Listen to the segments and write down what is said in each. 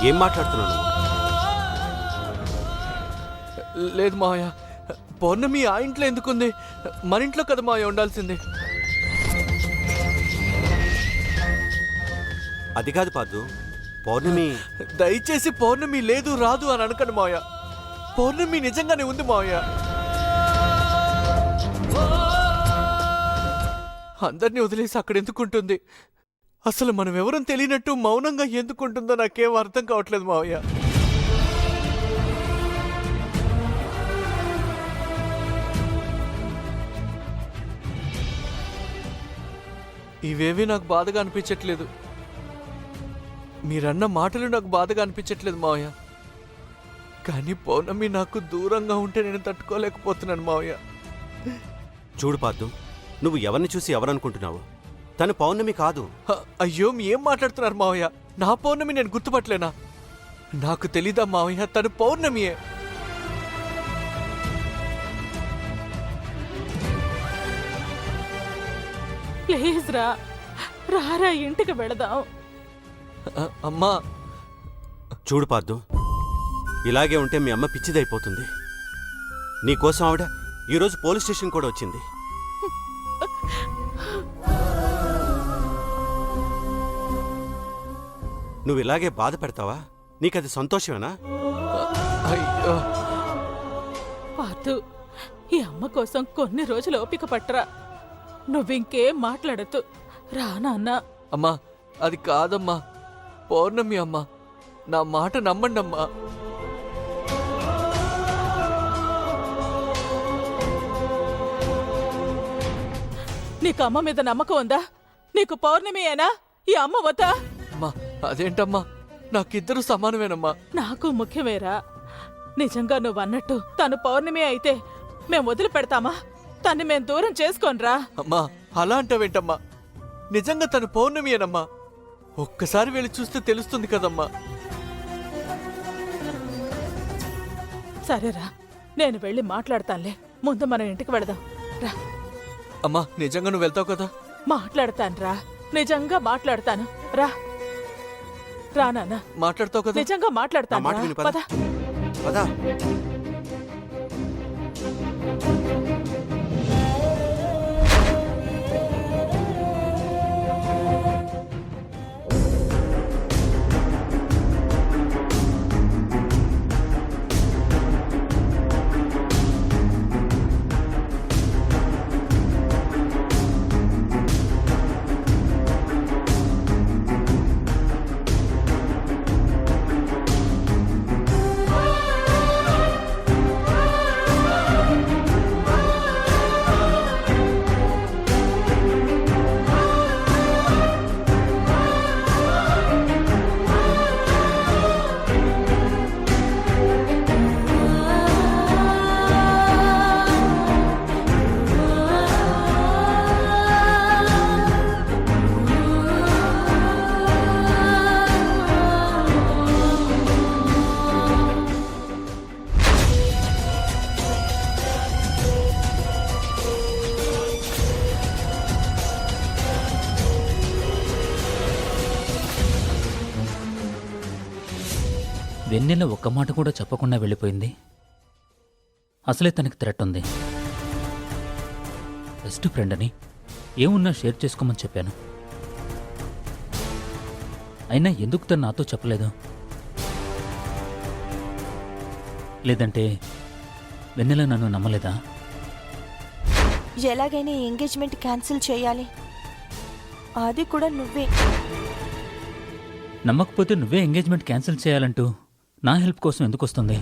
ఏం మాట్లాడుతున్నావు? లేదు మావయ్య, పౌర్ణమి ఆ ఇంట్లో ఎందుకుంది? మన ఇంట్లో కదా మావయ్య ఉండాల్సింది. అది కాదు పాదు, పౌర్ణమి. దయచేసి పౌర్ణమి లేదు రాదు అని అనకండి మావయ్య. పౌర్ణమి నిజంగానే ఉంది మావయ్య. అందరినీ వదిలేసి అక్కడ ఎందుకుంటుంది? అసలు మనం ఎవరని తెలియనట్టు మౌనంగా ఎందుకుంటుందో నాకేం అర్థం కావట్లేదు మావయ్య. ఇవేవి నాకు బాధగా అనిపించట్లేదు. మీరన్న మాటలు నాకు బాధగా అనిపించట్లేదు మావయ్య. కానీ పౌర్ణమి నాకు దూరంగా ఉంటే నేను తట్టుకోలేకపోతున్నాను మావయ్య. చూడు పాదు, నువ్వు ఎవరిని చూసి ఎవరనుకుంటున్నావు? తను పౌర్ణమి కాదు. అయ్యో, ఏం మాట్లాడుతున్నారు మావయ్య? నా పౌర్ణమి నేను గుర్తుపట్టలేనా? నాకు తెలీదా మావయ్య, తను పౌర్ణమియే. ప్లీజ్ రారా, ఇంటికి వెళదాం. అమ్మా. చూడు పాదు, ఇలాగే ఉంటే మీ అమ్మ పిచ్చిదైపోతుంది. నీకోసం ఆవిడ ఈరోజు పోలీస్ స్టేషన్ కూడా వచ్చింది. నువ్వు ఇలాగే బాధ పెడతావా? నీకది సంతోషమేనా? అయ్యో పాతు, ఈ అమ్మ కోసం కొన్ని రోజులు ఓపిక పట్టరా. నువ్వింకేం మాట్లాడద్దు. రా నాన్న. అమ్మా, అది కాదమ్మా, పౌర్ణమి అమ్మా, నా మాట నమ్మండి అమ్మా. నీకు అమ్మ మీద నమ్మకం ఉందా? నీకు పౌర్ణమియేనా ఈ అమ్మ వద్దా? అమ్మా, అదేంటమ్మా, నాకిద్దరు సమానమేనమ్మా. నాకు ముఖ్యమేరా. నిజంగా నువ్వన్నట్టు తను పౌర్ణమి అయితే మేం వదిలిపెడతామా? తన్ని మేం దూరం చేసుకోనరా. అమ్మా, అలా అంటావేంటమ్మా? నిజంగా తను పౌర్ణమియేనమ్మా. ఒక్కసారి వెళ్ళి చూస్తే తెలుస్తుంది కదమ్మా. సరేరా, నేను వెళ్ళి మాట్లాడతానులే. ముందు మనం ఇంటికి వెళదాం రా. అమ్మా, నిజంగా నువ్వు వెళ్తావు కదా? మాట్లాడతానురా, నిజంగా మాట్లాడతాను. రా రా నాన్న. మాట్లాడతావు కదా? నిజంగా నా మాట మాట్లాడతాను. విను, పద. పద. వెన్నెల ఒక్క మాట కూడా చెప్పకుండా వెళ్ళిపోయింది. అసలే తనకి థ్రెట్ ఉంది. బెస్ట్ ఫ్రెండ్ అని ఏమున్నా షేర్ చేసుకోమని చెప్పాను. అయినా ఎందుకు తను నాతో చెప్పలేదు? లేదంటే వెన్నెల నన్ను నమ్మలేదా? ఎలాగైనా ఎంగేజ్మెంట్ క్యాన్సిల్ చేయాలి, అది కూడా నువ్వే. నమ్మకపోతే నువ్వే ఎంగేజ్మెంట్ క్యాన్సిల్ చేయాలంటూ నా హెల్ప్ కోసం ఎందుకు వస్తుంది?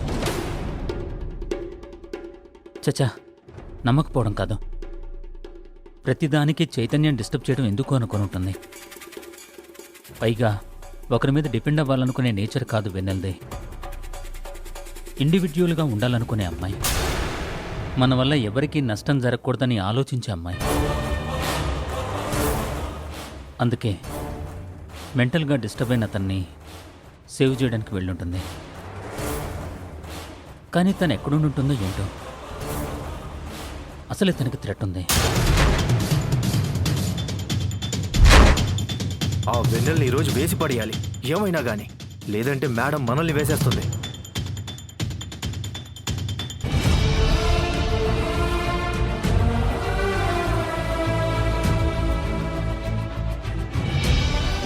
చచ్చా, నమ్మకపోవడం కాదు, ప్రతిదానికి చైతన్యం డిస్టర్బ్ చేయడం ఎందుకు అనుకొని ఉంటుంది. పైగా ఒకరి మీద డిపెండ్ అవ్వాలనుకునే నేచర్ కాదు వెన్నెలది. ఇండివిడ్యువల్గా ఉండాలనుకునే అమ్మాయి, మన వల్ల ఎవరికీ నష్టం జరగకూడదని ఆలోచించే అమ్మాయి. అందుకే మెంటల్గా డిస్టర్బ్ అయిన అతన్ని సేవ్ చేయడానికి వెళ్ళుంటుంది. కానీ తను ఎక్కడుంటుందో ఏంటో, అసలే తనకి థ్రెట్ ఉంది. ఆ వెన్నెల్ని ఈరోజు వేసి పడేయాలి ఏమైనా గాని. లేదంటే మేడం మనల్ని వేసేస్తుంది.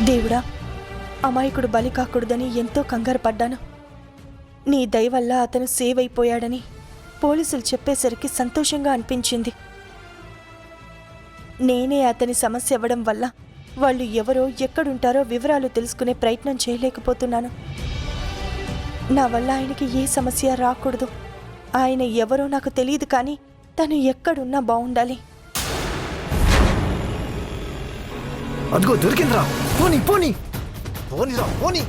దేవుడా, అమాయకుడు బలి కాకూడదని ఎంతో కంగారు పడ్డాను. నీ దయ వల్ల అతను సేవ్ అయిపోయాడని పోలీసులు చెప్పేసరికి సంతోషంగా అనిపించింది. నేనే అతని సమస్య ఇవ్వడం వల్ల వాళ్ళు ఎవరో ఎక్కడుంటారో వివరాలు తెలుసుకునే ప్రయత్నం చేయలేకపోతున్నాను. నా వల్ల ఆయనకి ఏ సమస్య రాకూడదు. ఆయన ఎవరో నాకు తెలియదు, కానీ తను ఎక్కడున్నా బాగుండాలి. అదిగో దొరికిందిరా. పోనీ పోనీ పోనీరా పోనీ.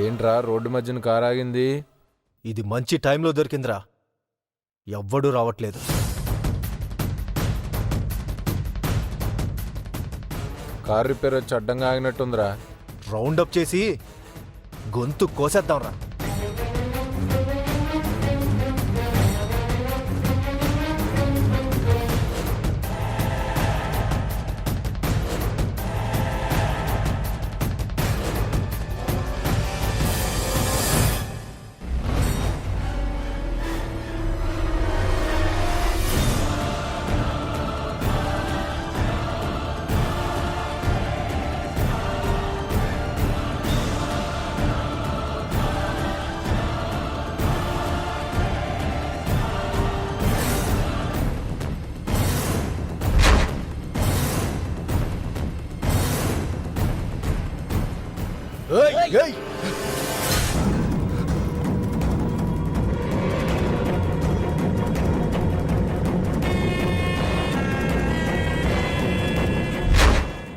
ఏంట్రా రోడ్డు మధ్యన కారు ఆగింది? ఇది మంచి టైంలో దొరికిందిరా. ఎవ్వడూ రావట్లేదు. కారు రిపేర్ వచ్చి అడ్డంగా ఆగినట్టుందిరా. రౌండప్ చేసి గొంతు కోసేద్దాంరా.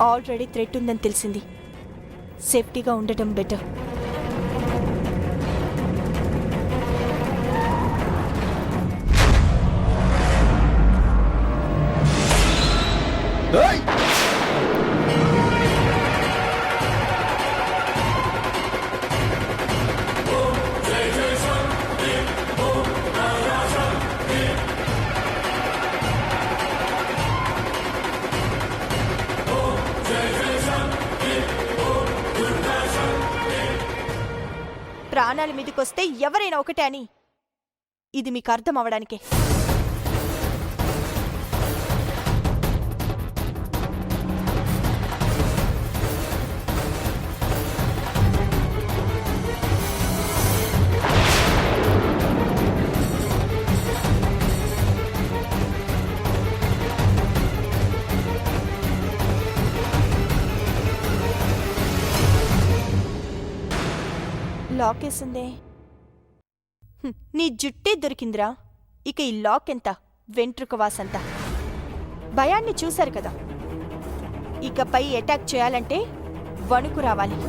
ఆల్రెడీ థ్రెట్ ఉందని తెలిసింది. సేఫ్టీగా ఉండటం బెటర్. ప్రాణాల మీదకొస్తే ఎవరైనా ఒకటే అని ఇది మీకు అర్థం అవడానికే. లాక్ వేసిందే. నీ జుట్టే దొరికిందిరా. ఇక ఈ లాక్ ఎంత, వెంట్రుక వాసంత. భయాన్ని చూశారు కదా. ఇకపై అటాక్ చేయాలంటే వణుకు రావాలి.